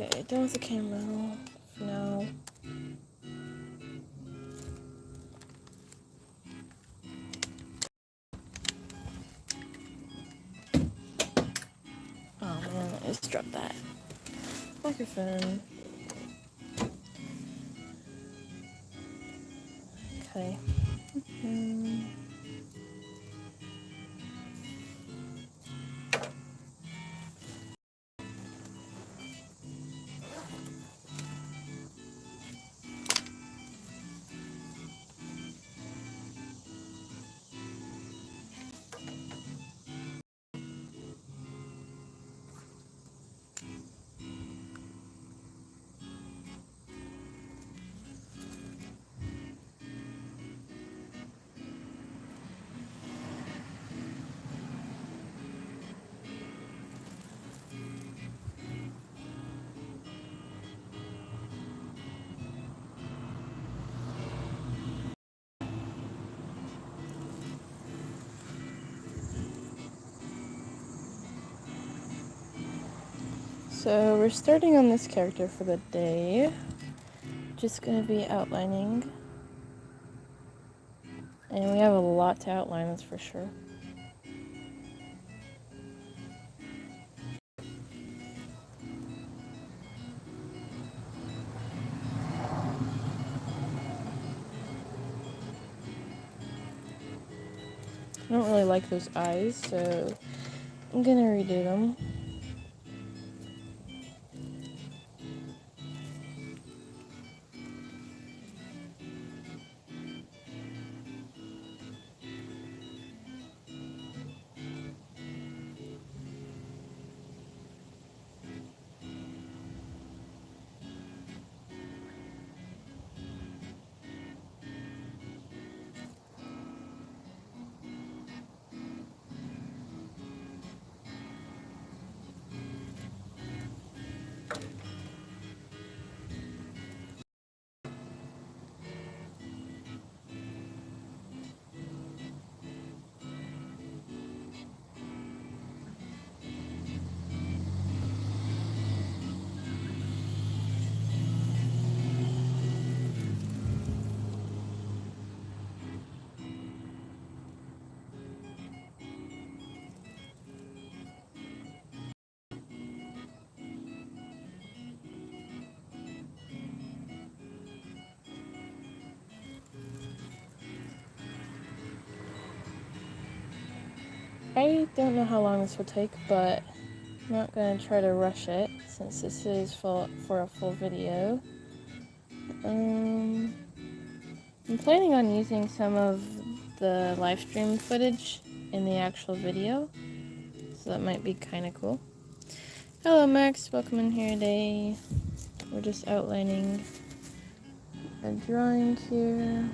Okay, done with the camera for now. Oh man, I just dropped that microphone. Okay. So we're starting on this character for the day. Just gonna be outlining. And we have a lot to outline, that's for sure. I don't really like those eyes, so I'm gonna redo them. I don't know how long this will take, but I'm not gonna try to rush it since this is for a full video. I'm planning on using some of the live stream footage in the actual video, so that might be kind of cool. Hello Max, welcome in here today. We're just outlining a drawing here.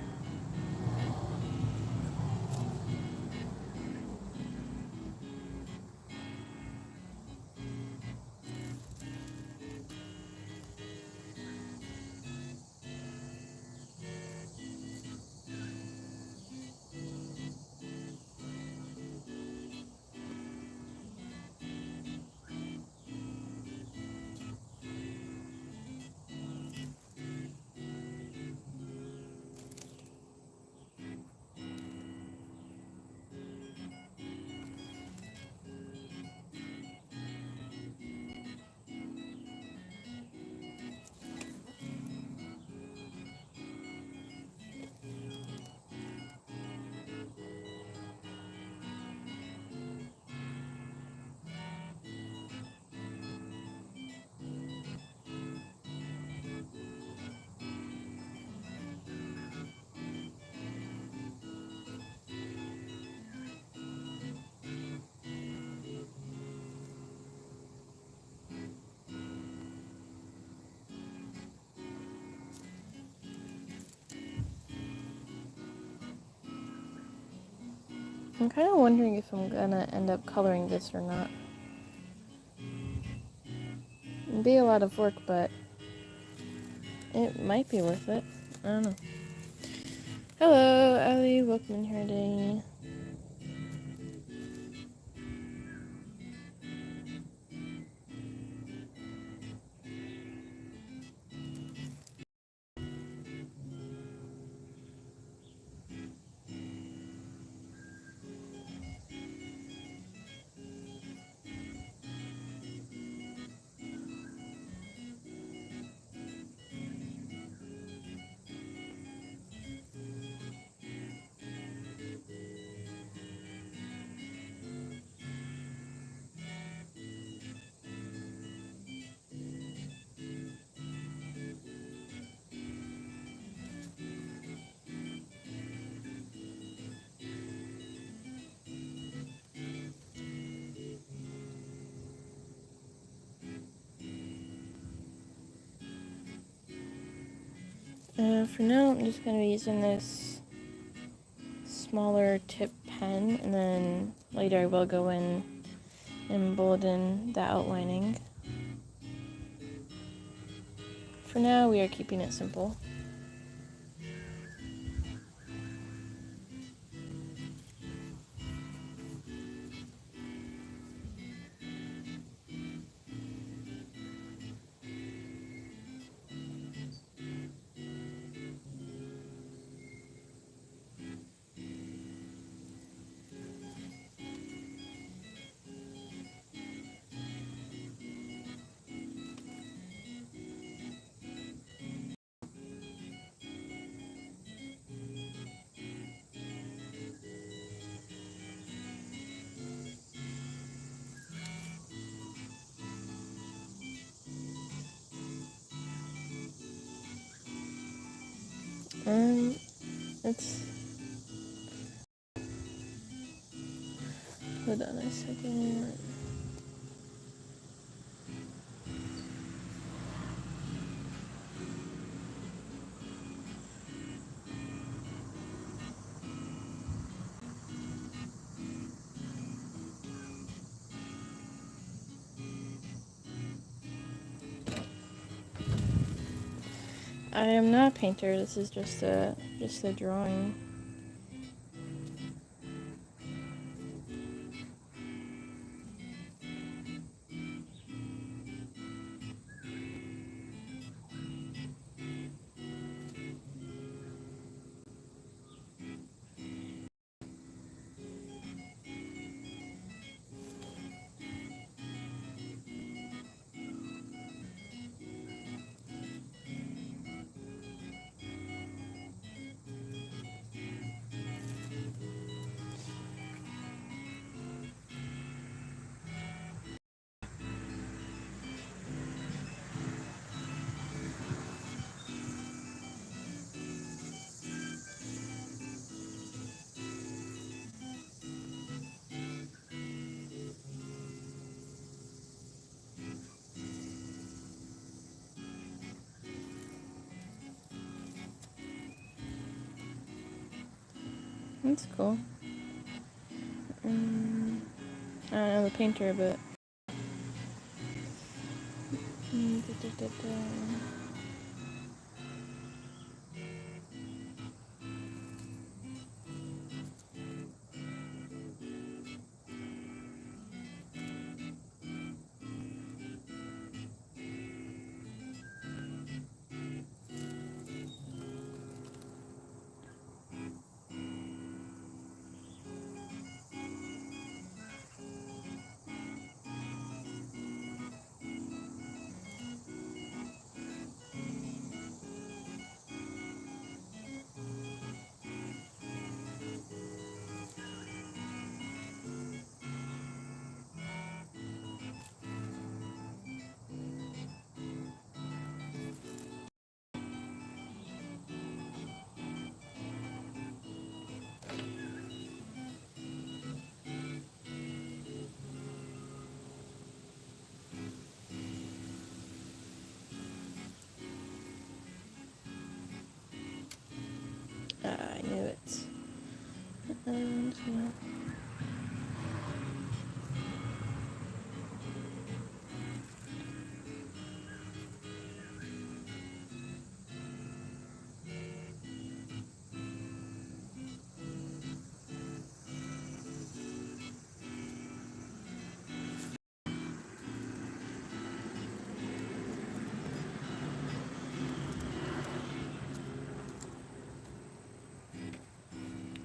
I'm kind of wondering if I'm gonna end up coloring this or not. It'd be a lot of work, but it might be worth it. I don't know. Hello, Ali. Welcome in here today. For now, I'm just going to be using this smaller tip pen, and then later I will go in and embolden the outlining. For now, we are keeping it simple. Let's hold on a second. I am not a painter. This is just a drawing. That's cool. I don't know the painter, but I knew it. And,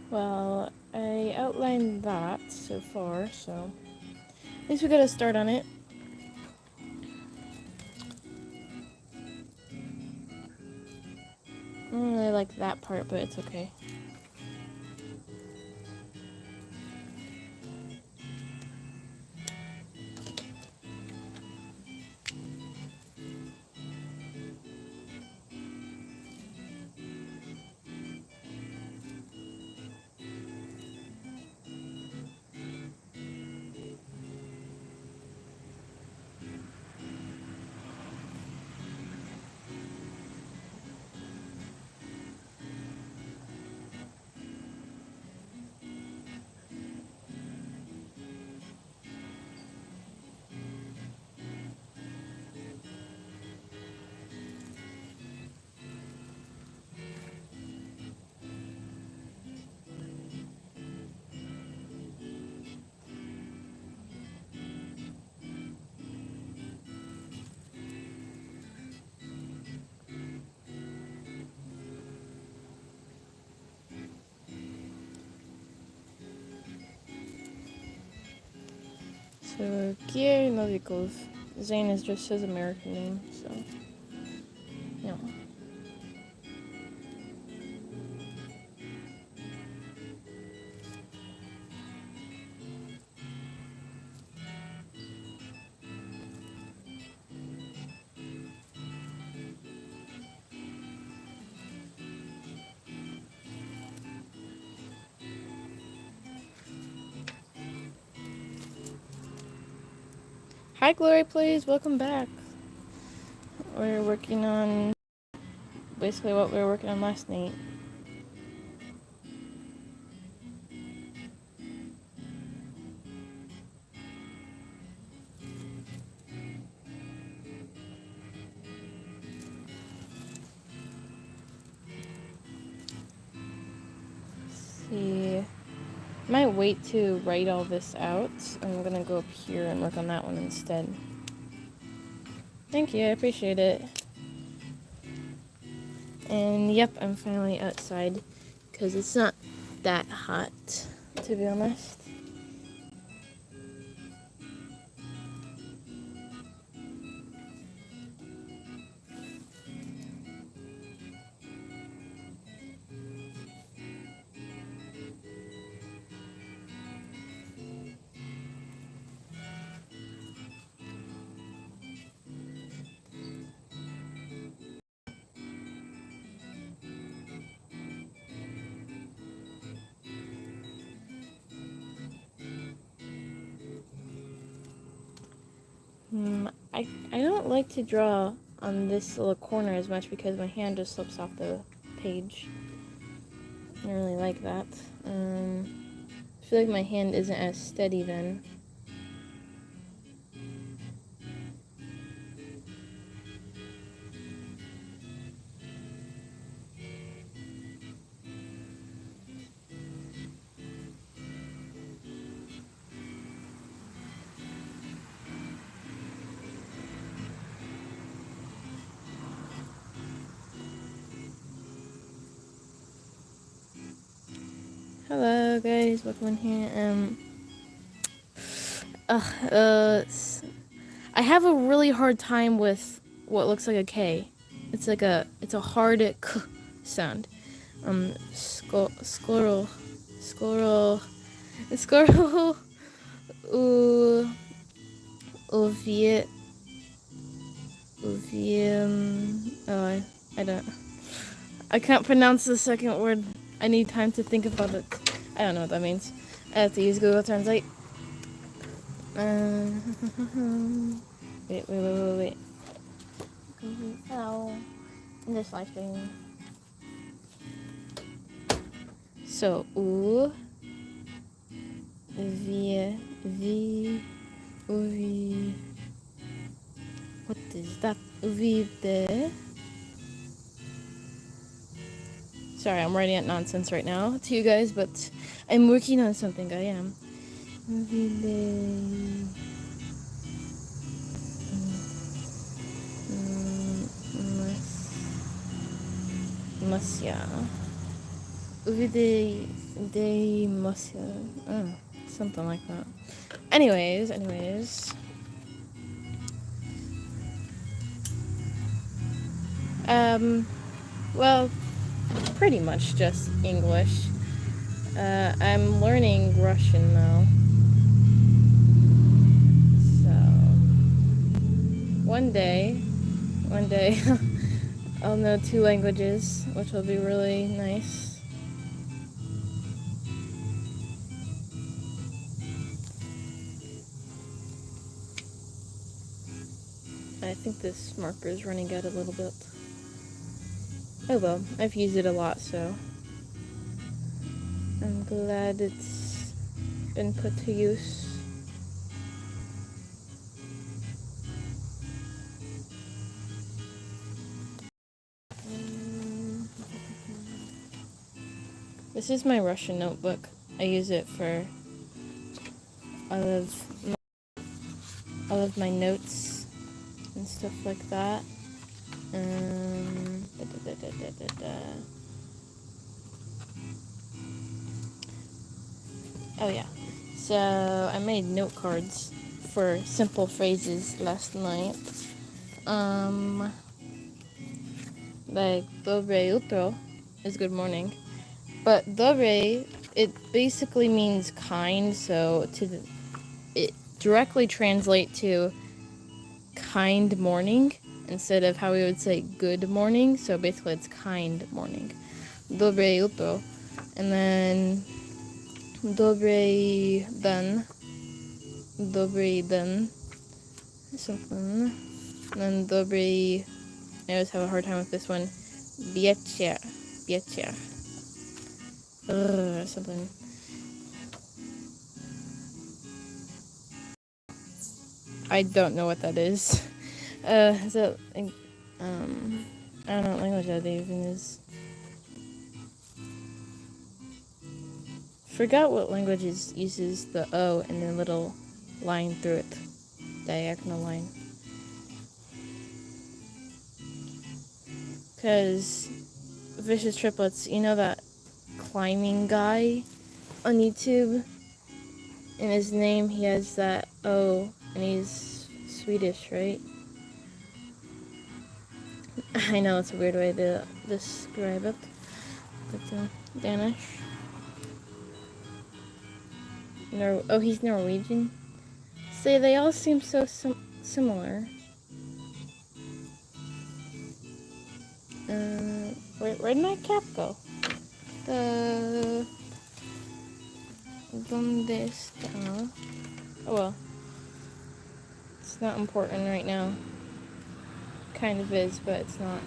well, I outlined that so far, so at least we got a start on it. I don't really like that part, but it's okay. Gear Novikov. Zane is just his American name, so yeah. Hi Glory Plays, welcome back. We're working on basically what we were working on last night. Let's see. I might wait to write all this out. I'm gonna go up here and work on that one instead. Thank you, I appreciate it. And yep, I'm finally outside because it's not that hot, to be honest. I don't like to draw on this little corner as much because my hand just slips off the page. I don't really like that. I feel like my hand isn't as steady then. Hello guys, welcome in here. I have a really hard time with what looks like a K. It's a hard K sound. Squirrel, uviet, I don't, I can't pronounce the second word. I need time to think about it. I don't know what that means. I have to use Google Translate. Wait. Hello. In this live stream. So, what is that? Sorry, I'm writing out nonsense right now to you guys, but I'm working on something. I am. Masya. De Masya. Something like that. Anyways. Well, pretty much just English. I'm learning Russian now. So, one day, I'll know 2 languages, which will be really nice. I think this marker is running out a little bit. Oh well, I've used it a lot, so I'm glad it's been put to use. This is my Russian notebook. I use it for all of my notes and stuff like that. Oh yeah. So I made note cards for simple phrases last night. Like dobre jutro is good morning, but dobre, it basically means kind, so it directly translate to kind morning instead of how we would say good morning, so basically it's kind morning. Dobre jutro. And then dobre dan, something. And then dobre, I always have a hard time with this one, wieczór, something. I don't know what that is. Is that, I don't know what language that even is. Forgot what language uses the O and the little line through it. Diagonal line. Because Vicious Triplets, you know that climbing guy on YouTube? In his name, he has that O, and he's Swedish, right? I know it's a weird way to describe it, but Danish. He's Norwegian. Say, they all seem so similar. Where'd my cap go? ¿Dónde está? Oh well. It's not important right now. Kind of is, but it's not.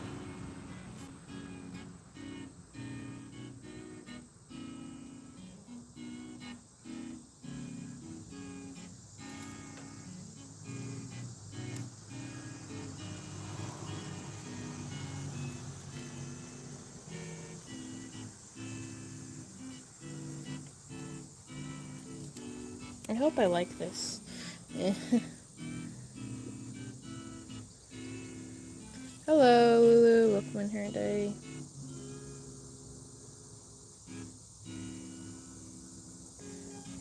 I hope I like this. Hello, Lulu. Welcome in here today.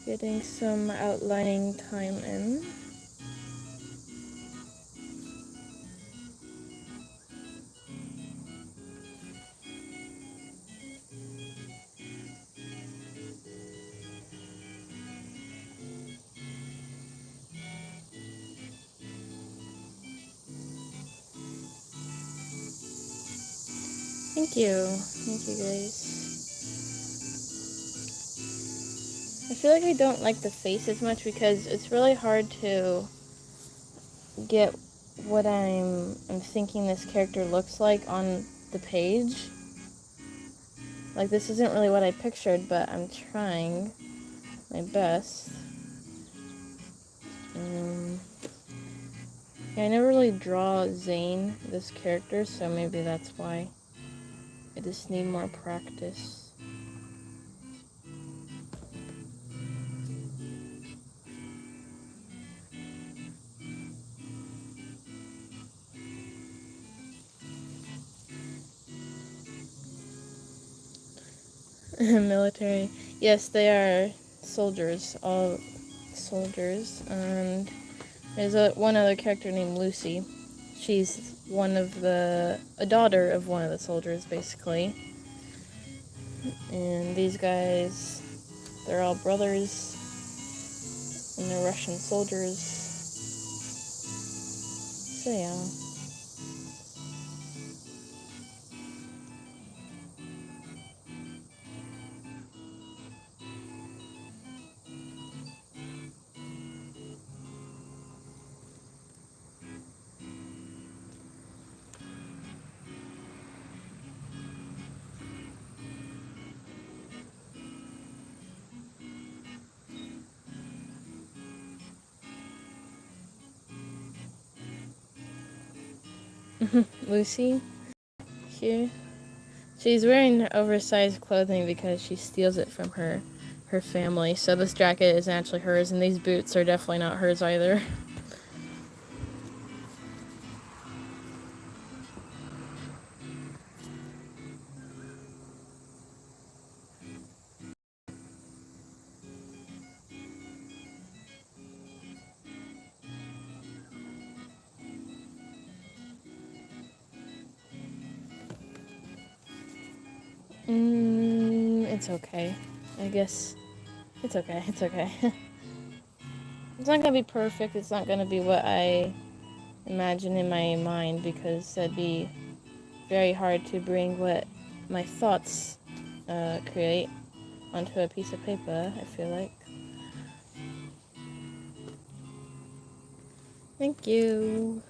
Getting some outlining time in. Thank you. Thank you, guys. I feel like I don't like the face as much because it's really hard to get what I'm thinking this character looks like on the page. Like, this isn't really what I pictured, but I'm trying my best. Yeah, I never really draw Zane, this character, so maybe that's why. I just need more practice. Military. Yes, they are soldiers, all soldiers. And there's one other character named Lucy. She's a daughter of one of the soldiers, basically. And these guys, they're all brothers, and they're Russian soldiers. So yeah. Lucy, here. She's wearing oversized clothing because she steals it from her family. So this jacket is actually hers, and these boots are definitely not hers either. It's okay. I guess it's okay. It's okay. It's not gonna be perfect. It's not gonna be what I imagine in my mind, because that'd be very hard to bring what my thoughts create onto a piece of paper, I feel like. Thank you.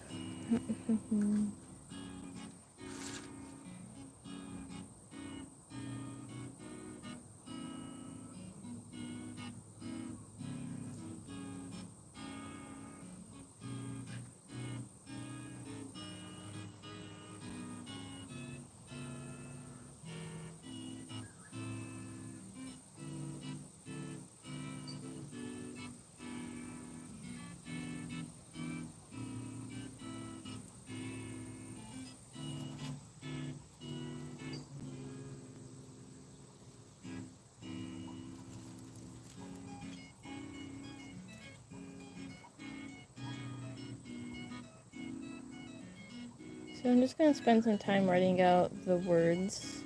So I'm just gonna spend some time writing out the words,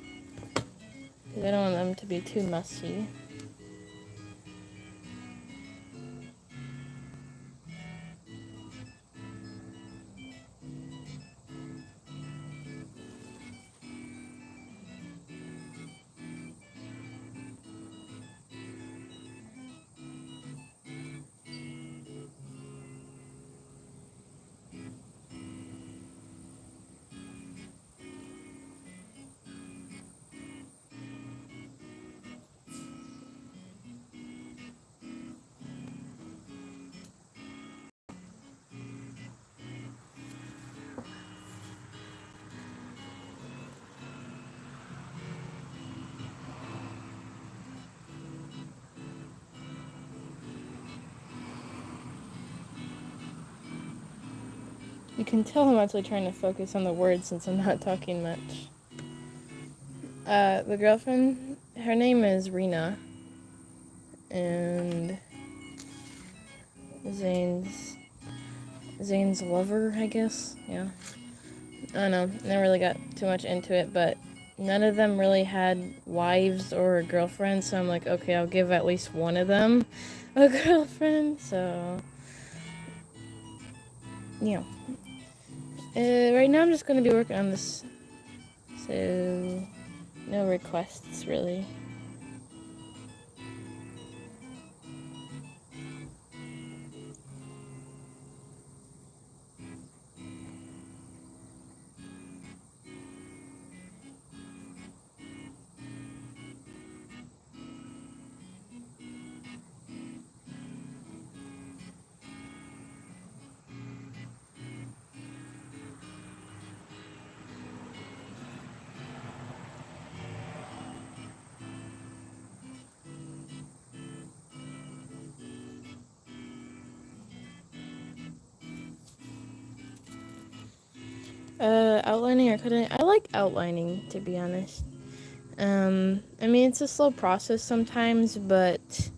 because I don't want them to be too messy. You can tell I'm actually trying to focus on the words since I'm not talking much. The girlfriend, her name is Rena, and Zane's lover, I guess. Yeah. I don't know. Never really got too much into it, but none of them really had wives or girlfriends, so I'm like, okay, I'll give at least one of them a girlfriend, so yeah. Right now I'm just gonna be working on this, so no requests really. Outlining or cutting? I like outlining, to be honest. I mean, it's a slow process sometimes, but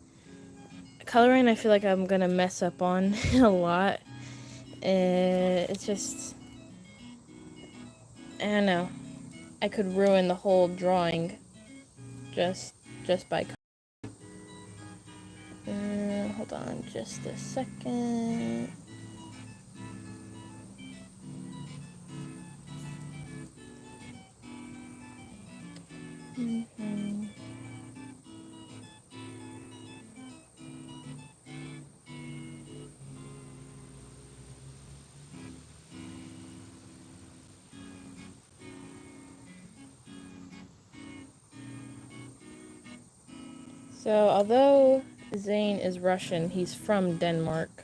coloring I feel like I'm gonna mess up on a lot. It's just, I don't know. I could ruin the whole drawing just by. Hold on, just a second. Mm-hmm. So, although Zane is Russian, he's from Denmark.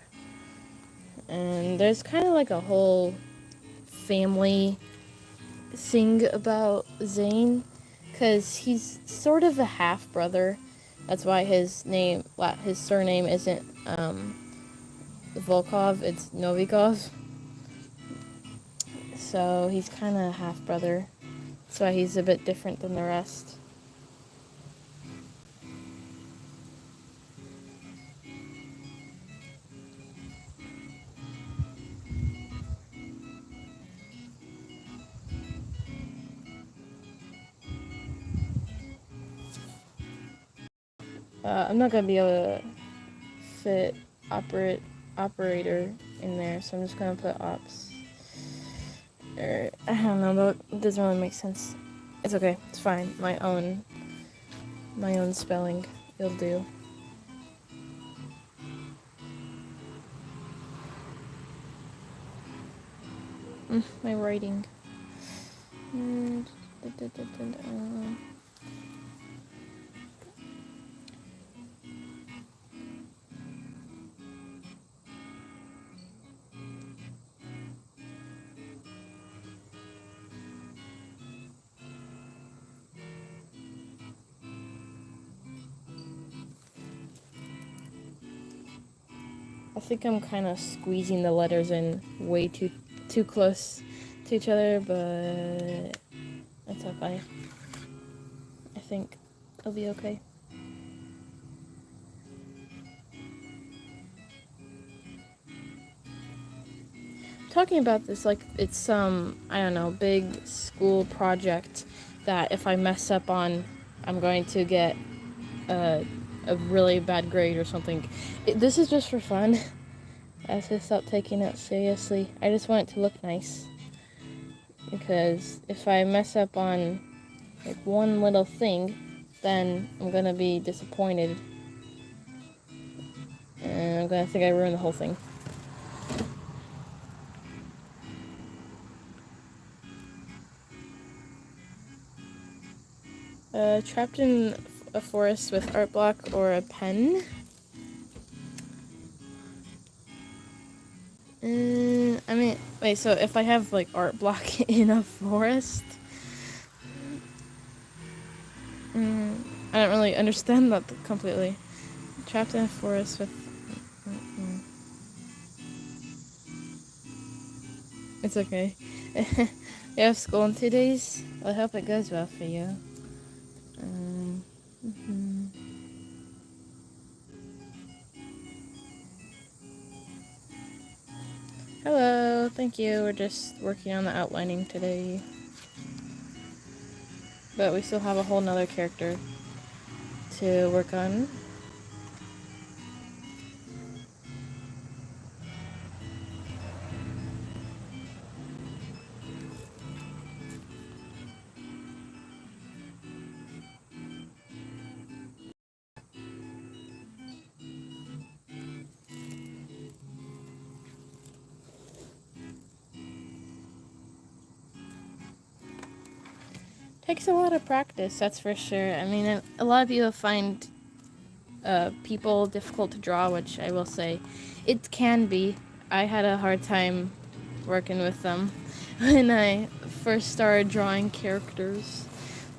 And there's kind of like a whole family thing about Zane, because he's sort of a half brother. That's why his surname isn't Volkov, it's Novikov. So he's kind of half brother. That's why he's a bit different than the rest. I'm not gonna be able to fit operator in there, so I'm just gonna put ops. Or I don't know, that doesn't really make sense. It's okay, it's fine. My own spelling, it'll do. My writing. I think I'm kind of squeezing the letters in way too close to each other, but it's okay. I think it'll be okay. Talking about this like it's some, I don't know, big school project that if I mess up on, I'm going to get a really bad grade or something. This is just for fun. I have to stop taking it seriously. I just want it to look nice. Because if I mess up on like one little thing, then I'm gonna be disappointed. And I'm gonna think I ruined the whole thing. Trapped in a forest with art block or a pen. I mean, wait, so if I have like art block in a forest? I don't really understand that completely. Trapped in a forest with... It's okay. You have school in 2 days? I hope it goes well for you. Hello, thank you. We're just working on the outlining today. But we still have a whole nother character to work on. Takes a lot of practice, that's for sure. I mean, a lot of people find people difficult to draw, which I will say it can be. I had a hard time working with them when I first started drawing characters,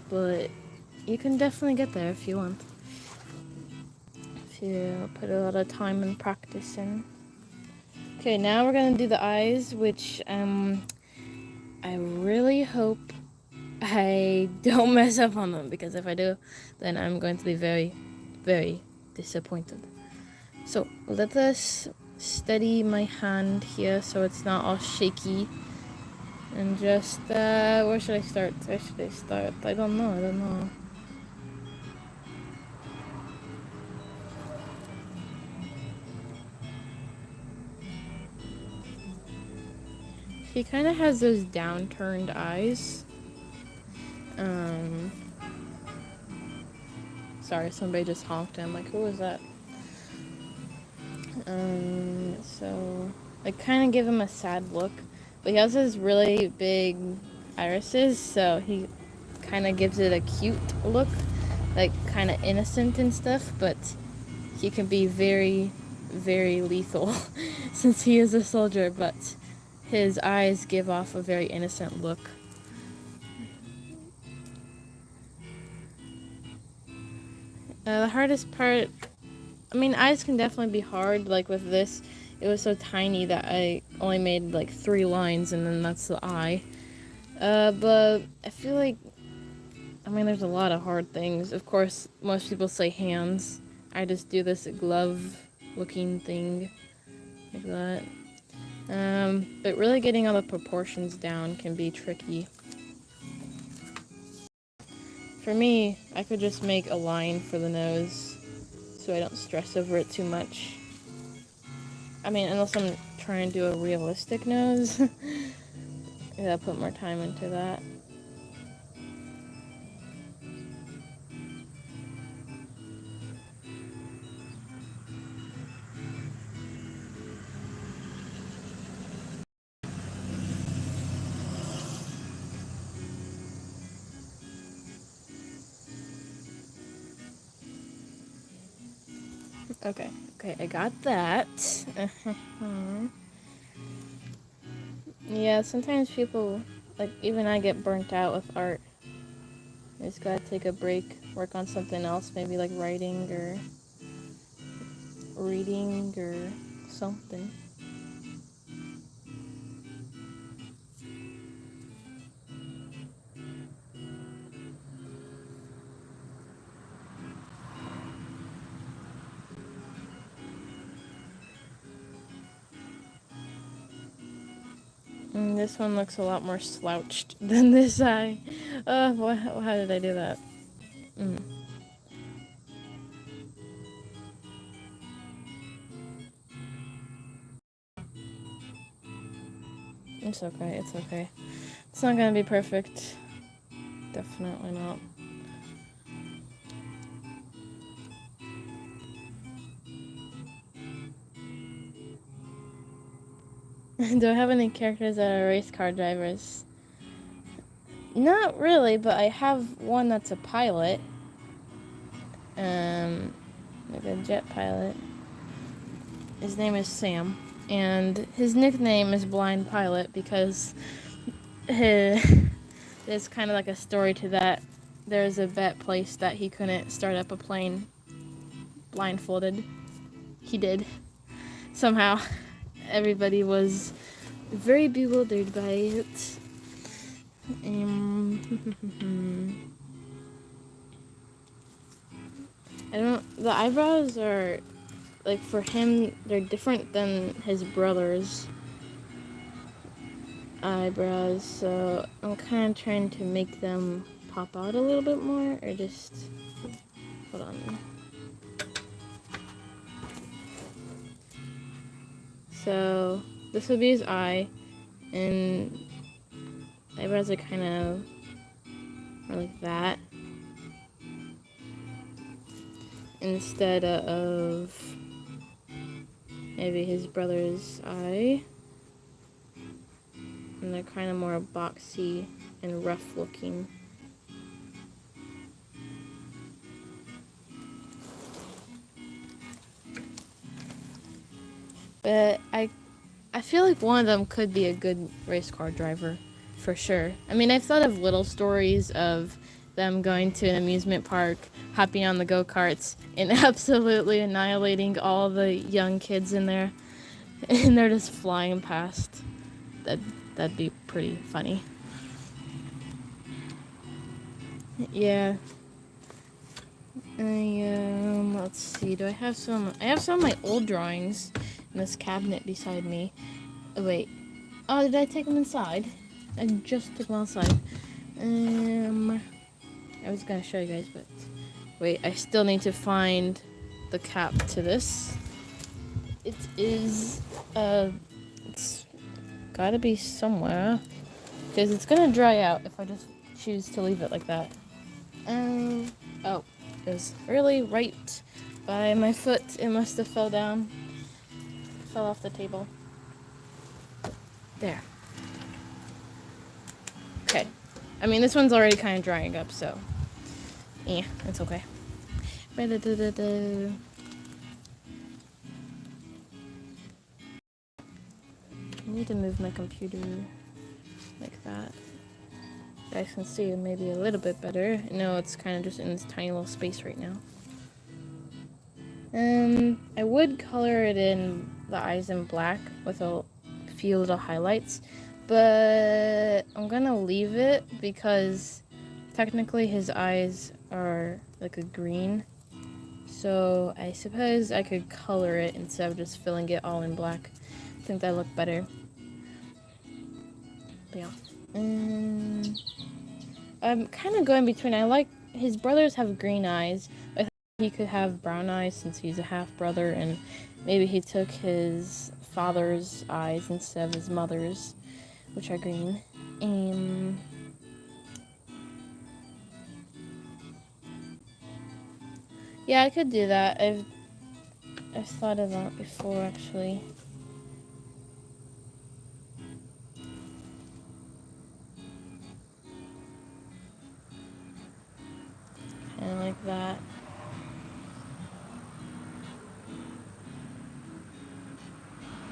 but you can definitely get there if you want. If you put a lot of time and practice in. Okay, now we're gonna do the eyes, which I really hope I don't mess up on them, because if I do, then I'm going to be very, very disappointed. So let us steady my hand here so it's not all shaky. And just, where should I start? Where should I start? I don't know. He kind of has those downturned eyes. Sorry, somebody just honked. I'm like, who was that? So I kind of give him a sad look, but he also has really big irises, so he kind of gives it a cute look, like kind of innocent and stuff, but he can be very, very lethal since he is a soldier, but his eyes give off a very innocent look. The hardest part, I mean, eyes can definitely be hard. Like with this, it was so tiny that I only made like 3 lines, and then that's the eye. But I feel like, I mean, there's a lot of hard things. Of course, most people say hands. I just do this glove-looking thing, like that. But really getting all the proportions down can be tricky. For me, I could just make a line for the nose, so I don't stress over it too much. I mean, unless I'm trying to do a realistic nose. I gotta put more time into that. Okay, I got that. Yeah, sometimes people, like, even I get burnt out with art. I just gotta take a break, work on something else, maybe like writing or reading or something. This one looks a lot more slouched than this eye. How did I do that? It's okay, it's okay. It's not gonna be perfect. Definitely not. Do I have any characters that are race car drivers? Not really, but I have one that's a pilot. Like a jet pilot. His name is Sam, and his nickname is Blind Pilot because there's kind of like a story to that. There's a bet placed that he couldn't start up a plane blindfolded. He did. Somehow, everybody was very bewildered by it. The eyebrows are, like, for him, they're different than his brother's eyebrows, so I'm kind of trying to make them pop out a little bit more, or just, hold on. So, this would be his eye, and eyebrows are kind of more like that, instead of maybe his brother's eye. And they're kind of more boxy and rough looking. But I feel like one of them could be a good race car driver, for sure. I mean, I've thought of little stories of them going to an amusement park, hopping on the go-karts, and absolutely annihilating all the young kids in there. And they're just flying past. That'd be pretty funny. Yeah. Let's see. Do I have some? I have some of my old drawings in this cabinet beside me. Oh, wait. Oh, did I take them inside? I just took them outside. I was gonna show you guys, but wait. I still need to find the cap to this. It is. It's gotta be somewhere, because it's gonna dry out if I just choose to leave it like that. Oh, it was really right by my foot. It must have fell off the table. There. Okay. I mean, this one's already kind of drying up, so yeah, it's okay. I need to move my computer like that. You guys can see it maybe a little bit better. No, it's kind of just in this tiny little space right now. I would color it in the eyes in black with a few little highlights, but I'm gonna leave it because technically his eyes are like a green, so I suppose I could color it instead of just filling it all in black. I think that look better. But yeah. I'm kind of going between. I like his brothers have green eyes. he could have brown eyes since he's a half brother, and maybe he took his father's eyes instead of his mother's, which are green. Yeah, I could do that. I've thought of that before, actually. Kind of like that.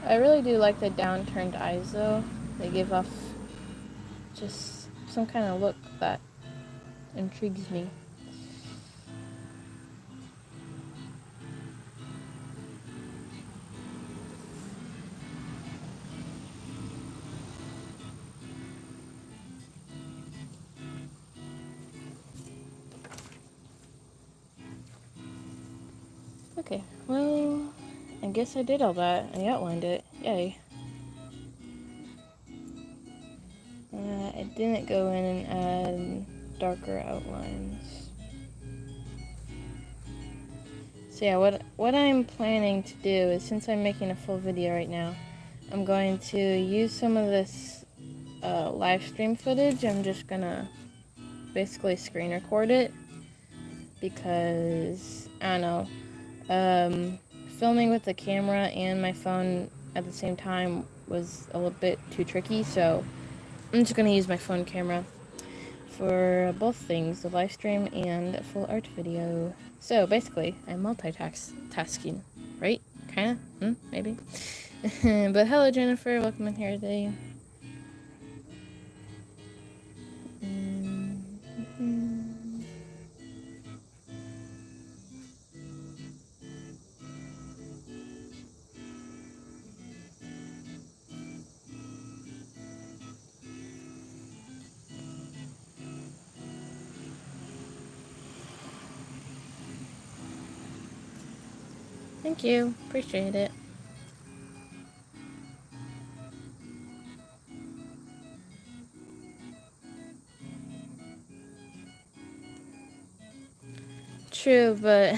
I really do like the downturned eyes, though. They give off just some kind of look that intrigues me. Okay, well, I guess I did all that. I outlined it. Yay. I didn't go in and add darker outlines. So yeah, what I'm planning to do is, since I'm making a full video right now, I'm going to use some of this live stream footage. I'm just gonna basically screen record it because, I don't know, filming with the camera and my phone at the same time was a little bit too tricky, so I'm just gonna use my phone camera for both things, the live stream and a full art video. So basically, I'm multitasking, right? Kinda? Maybe? But hello, Jennifer. Welcome in here today. Thank you. Appreciate it. True, but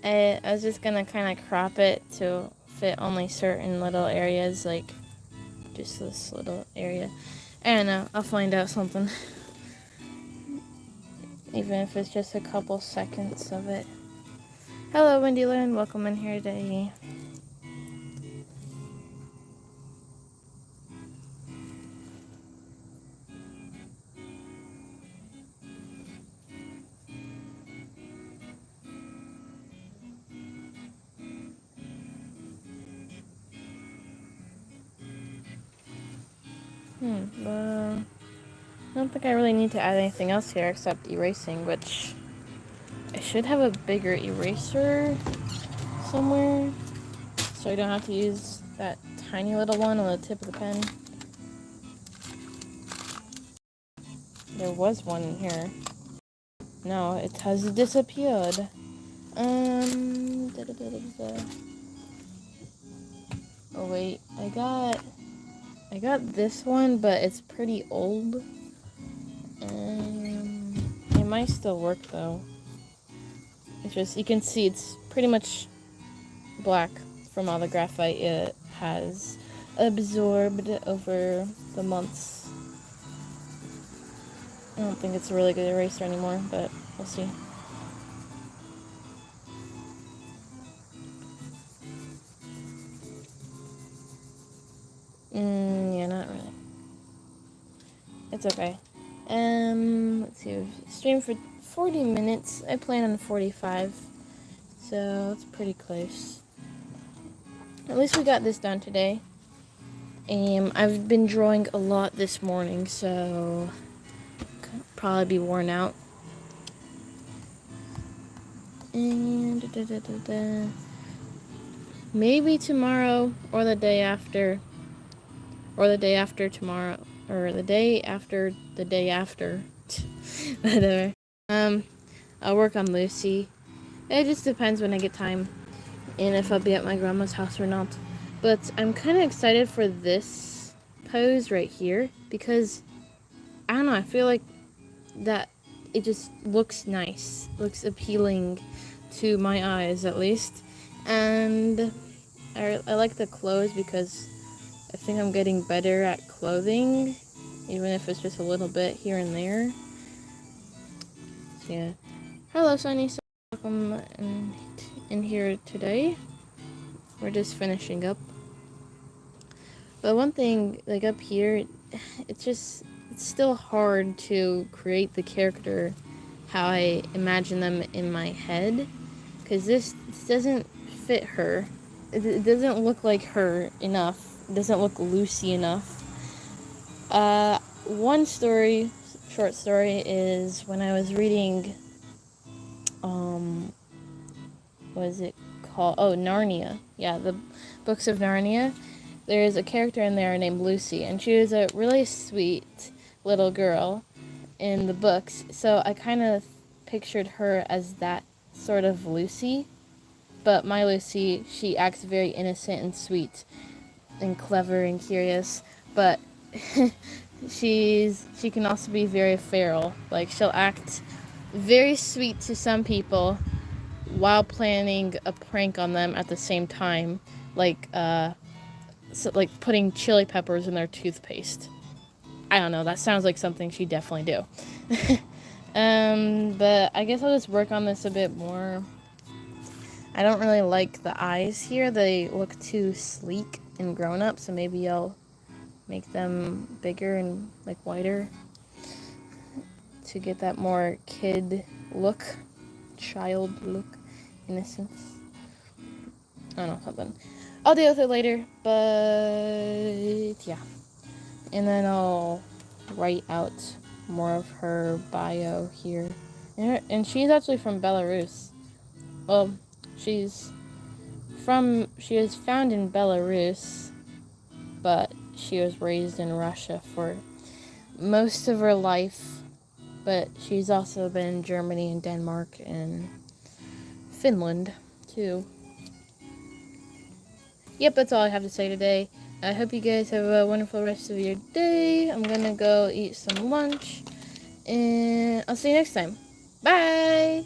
I was just gonna kind of crop it to fit only certain little areas, like just this little area. I don't know. I'll find out something. Even if it's just a couple seconds of it. Hello, Wendy Lynn. Welcome in here today. I don't think I really need to add anything else here except erasing, which I should have a bigger eraser somewhere, so I don't have to use that tiny little one on the tip of the pen. There was one in here. No, it has disappeared. Oh wait, I got this one, but it's pretty old. It might still work though. It's just, you can see it's pretty much black from all the graphite it has absorbed over the months. I don't think it's a really good eraser anymore, but we'll see. Yeah, not really. It's okay. Let's see, we've streamed for 40 minutes. I plan on 45, so it's pretty close. At least we got this done today. I've been drawing a lot this morning, so I'll probably be worn out. And maybe tomorrow or the day after, or the day after tomorrow, or the day after the day after. Whatever. I'll work on Lucy. It just depends when I get time and if I'll be at my grandma's house or not. But I'm kind of excited for this pose right here because, I don't know, I feel like that it just looks nice, looks appealing. to my eyes at least. And I like the clothes because I think I'm getting better at clothing, even if it's just a little bit here and there. So yeah. Hello, Sunny. So welcome in here today. We're just finishing up. But one thing, like up here, it's still hard to create the character how I imagine them in my head, because this doesn't fit her. It doesn't look like her enough. It doesn't look Lucy enough. One short story, is when I was reading, what is it called? Oh, Narnia. Yeah, the books of Narnia. There's a character in there named Lucy, and she was a really sweet little girl in the books. So I kind of pictured her as that sort of Lucy. But my Lucy, she acts very innocent and sweet and clever and curious. But she can also be very feral. Like, she'll act very sweet to some people while planning a prank on them at the same time. Like, like putting chili peppers in their toothpaste. I don't know, that sounds like something she'd definitely do. But I guess I'll just work on this a bit more. I don't really like the eyes here. They look too sleek and grown up, so maybe I'll make them bigger and like whiter to get that more kid look, child look, innocence. I don't know, something. I'll deal with it later, but yeah. And then I'll write out more of her bio here. And she's actually from Belarus. Well, she is found in Belarus, but she was raised in Russia for most of her life. But she's also been in Germany and Denmark and Finland too. Yep, that's all I have to say today. I hope you guys have a wonderful rest of your day. I'm gonna go eat some lunch, and I'll see you next time. Bye!